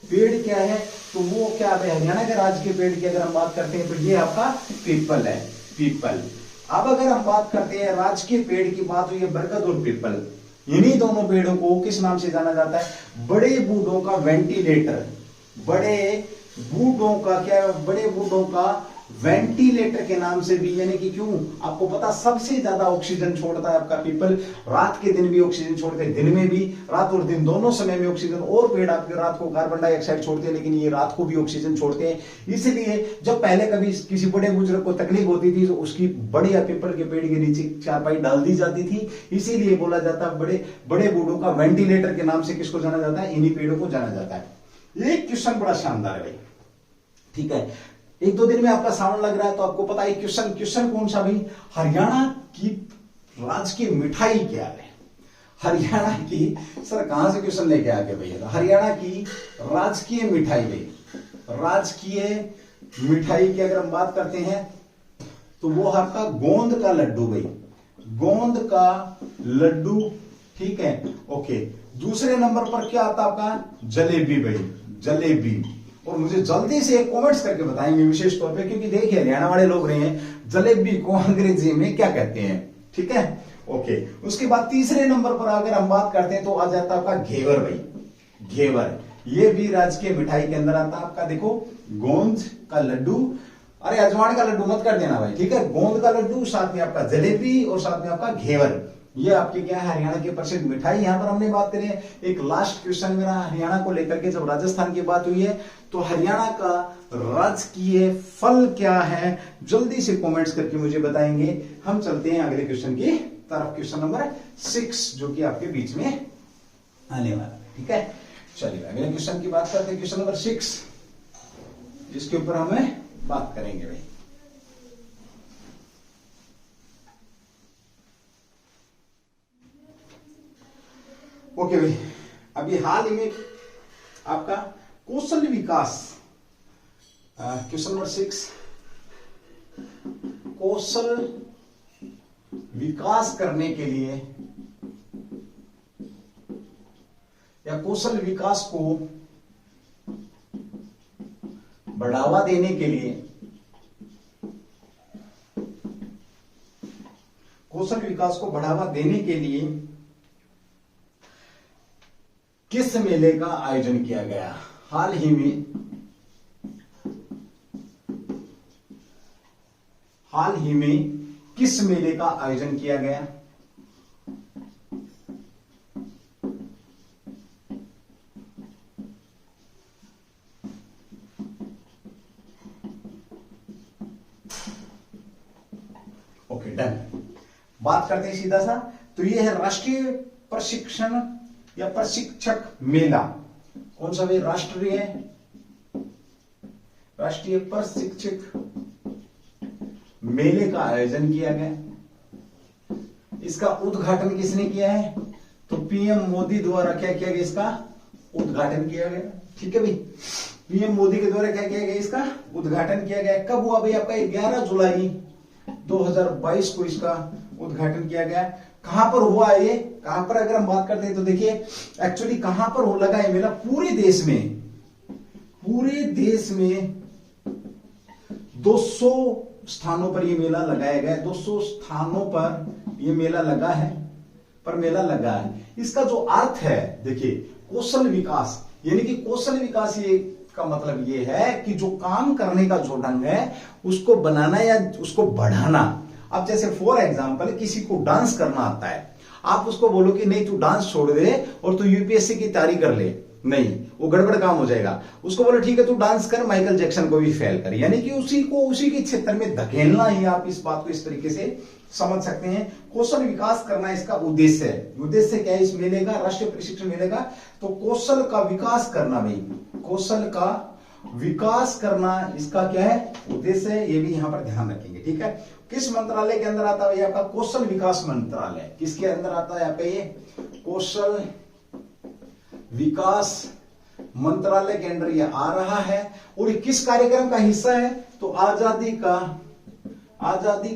पेड़ क्या है, तो वो क्या है हरियाणा के राजकीय पेड़ की अगर हम बात करते हैं तो ये आपका पीपल है, पीपल। अब अगर हम बात करते हैं राजकीय पेड़ की बात हुई है बरगद और पीपल, इन्हीं दोनों पेड़ों को किस नाम से जाना जाता है? बड़े बूढ़ों का वेंटिलेटर, बड़े बूढ़ों का वेंटिलेटर के नाम से भी, यानी कि क्यों आपको पता सबसे ज्यादा ऑक्सीजन छोड़ता है आपका पीपल, रात के दिन भी ऑक्सीजन छोड़ते हैं, दिन में भी, रात और दिन दोनों समय में ऑक्सीजन, और पेड़ आपके रात को कार्बन डाइऑक्साइड छोड़ते हैं लेकिन ये रात को भी ऑक्सीजन छोड़ते हैं। इसलिए जब पहले कभी किसी बड़े बुजुर्ग को तकलीफ होती थी तो उसकी बढ़िया पीपल के पेड़ के नीचे चारपाई डाल दी जाती थी, इसीलिए बोला जाता है बड़े बूढ़ों का वेंटिलेटर के नाम से किसको जाना जाता है, इन्हीं पेड़ों को जाना जाता है। एक क्वेश्चन बड़ा शानदार है भाई, ठीक है, 1-2 दिन में आपका साउंड लग रहा है तो आपको पता है क्वेश्चन कौन सा भाई, हरियाणा की राजकीय मिठाई क्या है? हरियाणा की, सर कहां से क्वेश्चन लेके आ गए भैया? हरियाणा की राजकीय मिठाई भाई, राजकीय मिठाई की अगर हम बात करते हैं तो वो आपका गोंद का लड्डू भाई, गोंद का लड्डू, ठीक है, ओके। दूसरे नंबर पर क्या आता है आपका? जलेबी भाई, जलेबी। और मुझे जल्दी से कमेंट्स करके बताएंगे विशेष तौर पे, क्योंकि देखिए हरियाणा वाले लोग रहे हैं, जलेबी को अंग्रेजी में क्या कहते हैं, ठीक है, ओके। उसके बाद तीसरे नंबर पर अगर हम बात करते हैं तो आ जाता है आपका घेवर भाई, घेवर, ये भी राजकीय मिठाई के अंदर आता है आपका। देखो गोंद का लड्डू, अरे अजवान का लड्डू मत कर देना भाई, ठीक है, गोंद का लड्डू, साथ में आपका जलेबी और साथ में आपका घेवर, ये आपकी क्या है हरियाणा की प्रसिद्ध मिठाई। यहां पर हमने बात करी है, एक लास्ट क्वेश्चन मेरा हरियाणा को लेकर के, जब राजस्थान की बात हुई है तो हरियाणा का राजकीय फल क्या है, जल्दी से कमेंट्स करके मुझे बताएंगे। हम चलते हैं अगले क्वेश्चन की तरफ, क्वेश्चन नंबर 6 जो कि आपके बीच में आने वाला है, ठीक है। चलिए अगले क्वेश्चन की बात करते हैं, क्वेश्चन नंबर 6 जिसके ऊपर हमें बात करेंगे भाई। ओके भाई, अभी हाल ही में आपका कौशल विकास, क्वेश्चन नंबर 6, कौशल विकास करने के लिए या कौशल विकास को बढ़ावा देने के लिए, कौशल विकास को बढ़ावा देने के लिए किस मेले का आयोजन किया गया? हाल ही में किस मेले का आयोजन किया गया? ओके डन, बात करते हैं सीधा सा, तो ये है राष्ट्रीय प्रशिक्षण या प्रशिक्षक मेला। कौन सा भाई? राष्ट्रीय प्रशिक्षक मेले का आयोजन किया गया। इसका उद्घाटन किसने किया है? तो पीएम मोदी द्वारा क्या किया गया? इसका उद्घाटन किया गया, ठीक है भाई, पीएम मोदी के द्वारा क्या किया गया? इसका उद्घाटन किया गया। कब हुआ भाई? आपका 11 जुलाई 2022 को इसका उद्घाटन किया गया। कहां पर हुआ ये? कहां पर अगर हम बात करते हैं तो देखिए एक्चुअली कहां पर हो लगा ये मेला? पूरे देश में 200 स्थानों पर ये मेला लगाया गया है, 200 स्थानों पर ये मेला लगा है, पर मेला लगा है। इसका जो अर्थ है देखिए, कौशल विकास, यानी कि कौशल विकास ये का मतलब ये है कि जो काम करने का जो ढंग है उसको बनाना या उसको बढ़ाना। अब जैसे फॉर एग्जांपल किसी को डांस करना आता है, आप उसको बोलो कि नहीं तू डांस छोड़ दे और तू यूपीएससी की तैयारी कर ले, नहीं, वो गड़बड़ काम हो जाएगा। उसको बोलो ठीक है तू डांस कर, माइकल जैक्सन को भी फेल कर, यानी कि उसी को उसी के क्षेत्र में धकेलना ही। आप इस बात को इस तरीके से समझ सकते हैं। कौशल विकास करना इसका उद्देश्य है। उद्देश्य क्या है इस मेले का, राष्ट्रीय प्रशिक्षण मेले का? तो कौशल का विकास करना भाई, कौशल का विकास करना इसका क्या है, उद्देश्य है। ये भी यहां पर ध्यान रखेंगे, ठीक है। किस मंत्रालय के अंदर आता है आपका? कौशल विकास मंत्रालय। किसके अंदर आता है आपका ये? कौशल विकास मंत्रालय के अंदर ये आ रहा है। और किस कार्यक्रम का हिस्सा है? तो आजादी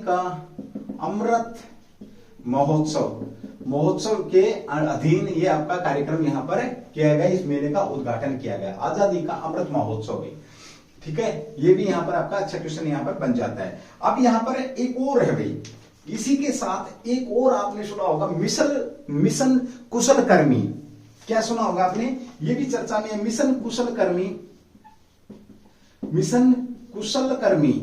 का अमृत महोत्सव के अधीन ये आपका कार्यक्रम यहां पर किया गया, इस मेले का उद्घाटन किया गया। आजादी का अमृत महोत्सव है, ठीक है। ये भी यहां पर आपका अच्छा क्वेश्चन यहां पर बन जाता है। अब यहां पर एक और है भाई, इसी के साथ एक और आपने सुना होगा, मिशन कुशल कर्मी। क्या सुना होगा आपने? ये भी चर्चा में है, मिशन कुशल कर्मी।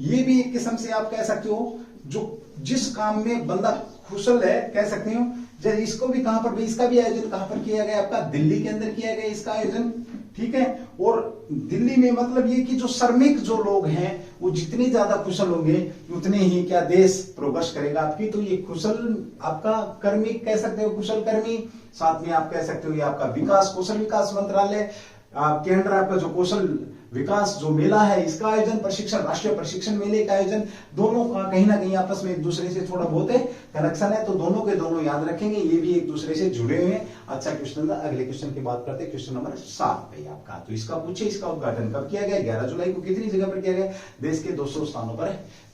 ये भी एक किस्म से आप कह सकते हो जो जिस काम में बंदा कुशल है, कह सकते हो। जैसे इसको भी कहां पर, इसका भी आयोजन कहां पर किया गया? आपका दिल्ली के अंदर किया गया इसका आयोजन, ठीक है। और दिल्ली में मतलब ये कि जो श्रमिक जो लोग हैं वो जितने ज्यादा कुशल होंगे उतने ही क्या देश प्रोग्रेस करेगा आपकी। तो ये कुशल आपका कर्मी कह सकते हो, कुशल कर्मी। साथ में आप कह सकते हो ये आपका विकास, कौशल विकास मंत्रालय के अंदर आपका जो कौशल विकास जो मेला है इसका आयोजन, प्रशिक्षण, राष्ट्रीय प्रशिक्षण मेले का आयोजन, दोनों का कहीं ना कहीं आपस में एक दूसरे से थोड़ा बहुत कनेक्शन है। तो दोनों के दोनों याद रखेंगे, ये भी एक दूसरे से जुड़े हुए हैं। अच्छा क्वेश्चन था। अगले क्वेश्चन की बात करते हैं, क्वेश्चन नंबर 7 भाई आपका। तो इसका पूछे, इसका उद्घाटन कब किया गया? 11 जुलाई को। कितनी जगह पर किया गया? देश के 200 स्थानों पर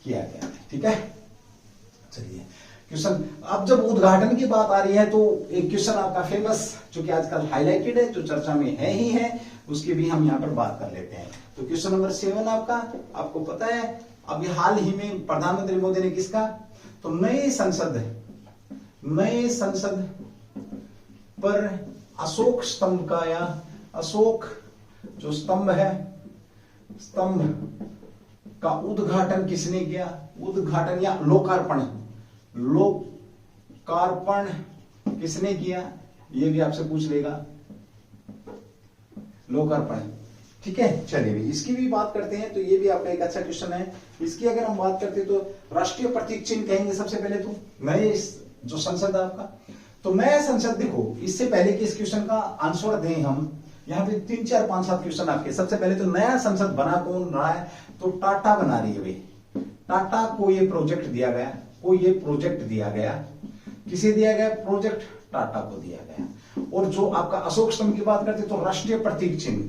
किया गया, ठीक है। चलिए क्वेश्चन, अब जब उद्घाटन की बात आ रही है तो एक क्वेश्चन आपका फेमस जो कि आजकल हाईलाइटेड है, जो चर्चा में है ही है, उसकी भी हम यहाँ पर बात कर लेते हैं। तो क्वेश्चन नंबर 7 आपका, आपको पता है अभी हाल ही में प्रधानमंत्री मोदी ने किसका? तो नए संसद पर अशोक स्तंभ का, या अशोक जो स्तंभ है, स्तंभ का उद्घाटन किसने किया? उद्घाटन या लोकार्पण किसने किया? ये भी आपसे पूछ लेगा, लोकार्पण, ठीक है। चलिए इसकी भी बात करते हैं। तो ये भी आपका एक अच्छा क्वेश्चन है। इसकी अगर हम बात करते हैं तो राष्ट्रीय प्रतीक चिन्ह कहेंगे सबसे पहले तो नए जो संसद है आपका। तो नया संसद, देखो इससे पहले कि इस क्वेश्चन का आंसर दें हम, यहाँ पे 3, 4, 5, 7 क्वेश्चन आपके। सबसे पहले तो नया संसद बना कौन रहा है? तो टाटा बना रही है भाई। टाटा को ये प्रोजेक्ट दिया गया, किसे दिया गया प्रोजेक्ट? टाटा को दिया गया। और जो आपका अशोक स्तंभ की बात करते तो राष्ट्रीय प्रतीक चिन्ह,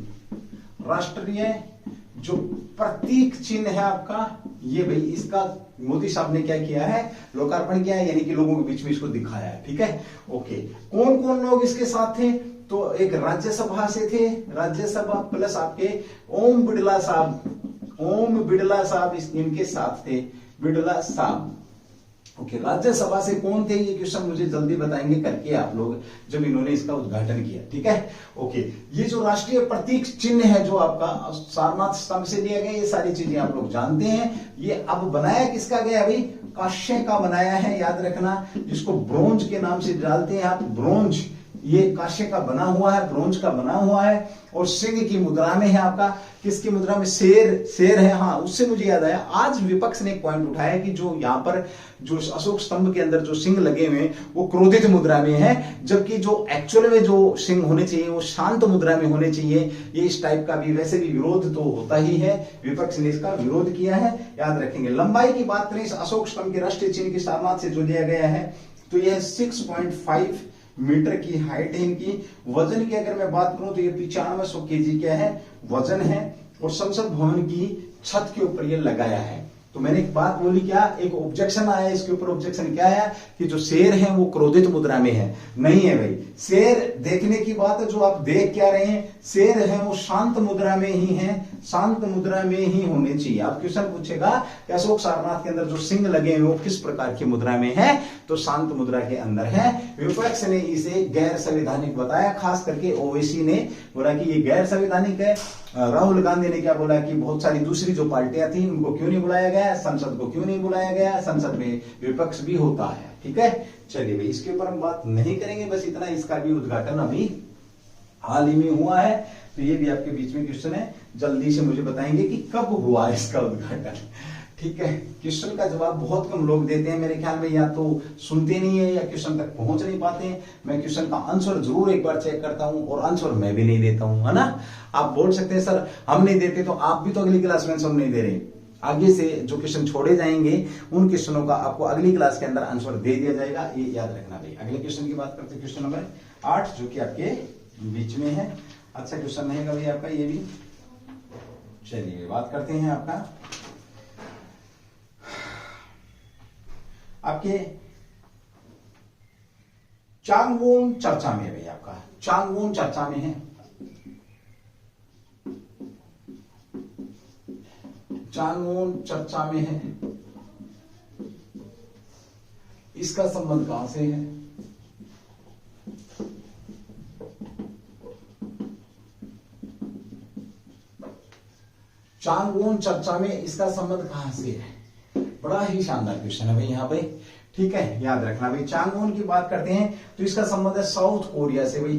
राष्ट्रीय जो प्रतीक चिन्ह है आपका, ये भाई इसका मोदी साहब ने क्या किया है? लोकार्पण किया है, यानी कि लोगों के बीच में इसको दिखाया है, ठीक है। ओके, कौन कौन लोग इसके साथ थे? तो एक राज्यसभा से थे, राज्यसभा प्लस आपके ओम बिड़ला साहब इनके साथ थे, बिड़ला साहब। ओके, राज्यसभा से कौन थे? ये क्वेश्चन मुझे जल्दी बताएंगे करके आप लोग जब इन्होंने इसका उद्घाटन किया, ठीक है। ओके, ये जो राष्ट्रीय प्रतीक चिन्ह है जो आपका सारनाथ स्तंभ से लिया गया, ये सारी चीजें आप लोग जानते हैं। ये अब बनाया किसका गया भाई? कांस्य का बनाया है, याद रखना, जिसको ब्रोंज के नाम से डालते हैं आप, ब्रोंज। ये कांस्य का बना हुआ है, ब्रोंज का बना हुआ है। और सिंह की मुद्रा में है आपका, किसकी मुद्रा में? शेर है। हाँ, उससे मुझे याद आया, आज विपक्ष ने एक पॉइंट उठाया कि जो यहाँ पर जो अशोक स्तंभ के अंदर जो सिंह लगे हुए हैं वो क्रोधित मुद्रा में है, जबकि जो एक्चुअल में जो सिंह होने चाहिए वो शांत मुद्रा में होने चाहिए। ये इस टाइप का भी वैसे भी विरोध तो होता ही है, विपक्ष ने इसका विरोध किया है, याद रखेंगे। लंबाई की बात करें इस अशोक स्तंभ के राष्ट्रीय चिन्ह की सारनाथ से जो लिया गया है, तो यह 6.5 मीटर की हाइट है इनकी। वजन की अगर मैं बात करूं तो ये 9500 kg क्या है? वजन है। और संसद भवन की छत के ऊपर ये लगाया है, तो मैंने एक बात बोली, क्या एक ऑब्जेक्शन आया इसके ऊपर। ऑब्जेक्शन क्या है कि जो शेर है वो क्रोधित मुद्रा में है। नहीं है भाई, शेर देखने की बात है, जो आप देख क्या रहे हैं, शेर है वो शांत मुद्रा में ही है, शांत मुद्रा में ही होने चाहिए। आप क्वेश्चन पूछेगा कि अशोक सारनाथ के अंदर जो सिंह लगे हैं वो किस प्रकार की मुद्रा में है, तो शांत मुद्रा के अंदर है। विपक्ष ने इसे गैर संवैधानिक बताया, खास करके ओवैसी ने बोला कि ये गैर संवैधानिक है। राहुल गांधी ने क्या बोला कि बहुत सारी दूसरी जो पार्टियां थी उनको क्यों नहीं बुलाया गया, संसद को क्यों नहीं बुलाया गया, संसद में विपक्ष भी होता है। ठीक है, चलिए भाई इसके ऊपर हम बात नहीं करेंगे, बस इतना। इसका भी उद्घाटन अभी हाल ही में हुआ है, तो ये भी आपके बीच में क्वेश्चन है, जल्दी से मुझे बताएंगे कि कब हुआ इसका उद्घाटन। ठीक है, क्वेश्चन का जवाब बहुत कम लोग देते हैं मेरे ख्याल में, या तो सुनते नहीं है या क्वेश्चन तक पहुंच नहीं पाते हैं। मैं क्वेश्चन का आंसर जरूर एक बार चेक करता हूं, और आंसर मैं भी नहीं देता हूं, है ना। आप बोल सकते हैं सर हम नहीं देते, तो आप भी तो अगली क्लास में आंसर नहीं दे रहे। आगे से जो क्वेश्चन छोड़े जाएंगे उन क्वेश्चनों का आपको अगली क्लास के अंदर आंसर दे दिया जाएगा, ये याद रखना भाई। अगले क्वेश्चन की बात करते हैं, क्वेश्चन नंबर 8 जो कि आपके बीच में है। अच्छा क्वेश्चन रहेगा भाई आपका ये भी। चलिए बात करते हैं आपका आपके चांगवोन चर्चा में है भाई, आपका चांगवोन चर्चा में है। चांगवोन चर्चा में है, इसका संबंध कहां से है? चांगवोन चर्चा में इसका संबंध कहां से है? बड़ा ही शानदार क्वेश्चन है भाई यहाँ पे। ठीक है, याद रखना भाई। चांगवोन की बात करते हैं तो इसका संबंध है साउथ कोरिया से भाई,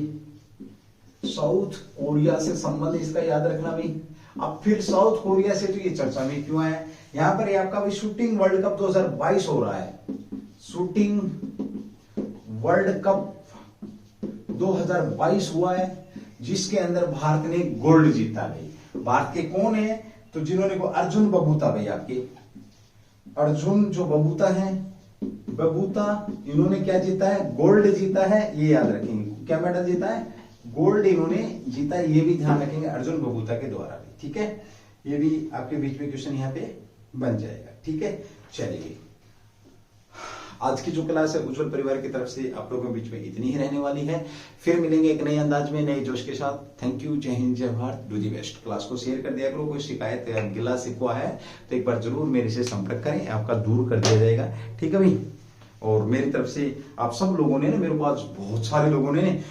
साउथ कोरिया से संबंध इसका, याद रखना भाई। अब फिर साउथ कोरिया से तो ये चर्चा में क्यों है? यहां पर ये आपका भाई शूटिंग वर्ल्ड कप 2022 हो रहा है, शूटिंग वर्ल्ड कप 2022 हुआ है, जिसके अंदर भारत ने गोल्ड जीता भाई। भारत के कौन है? तो जिन्होंने को अर्जुन बबूता भाई, आपके अर्जुन जो बबूता है, बबूता, इन्होंने क्या जीता है? गोल्ड जीता है, ये याद रखेंगे। क्या मेडल जीता है? गोल्ड इन्होंने जीता है, ये भी ध्यान रखेंगे अर्जुन बबूता के द्वारा भी। ठीक है, ये भी आपके बीच में क्वेश्चन यहाँ पे बन जाएगा। ठीक है, चलिए आज की जो क्लास है उज्जवल परिवार की तरफ से आप लोगों के बीच में इतनी ही रहने वाली है। फिर मिलेंगे एक नए अंदाज में, नए जोश के साथ। थैंक यू, जय हिंद, जय Bharat, do the best. Class को शेयर कर दिया करो। कोई शिकायत या गिला शिकवा है तो एक बार जरूर मेरे से संपर्क करें, आपका दूर कर दिया जाएगा। ठीक है भाई, और मेरी तरफ से आप सब लोगों ने, मेरे पास बहुत सारे लोगों ने,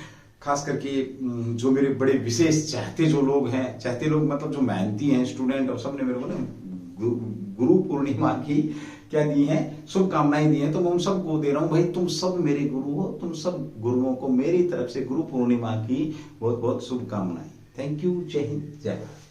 खास करके जो मेरे बड़े विशेष चाहते जो लोग हैं, चाहते लोग मतलब जो मेहनती हैं स्टूडेंट, और सबने मेरे को ना गुरु पूर्णिमा की क्या दी है, शुभकामनाएं दी हैं। तो मैं उन सबको दे रहा हूं भाई, तुम सब मेरे गुरु हो, तुम सब गुरुओं को मेरी तरफ से गुरु पूर्णिमा की बहुत बहुत शुभकामनाएं। थैंक यू, जय हिंद, जय भारत।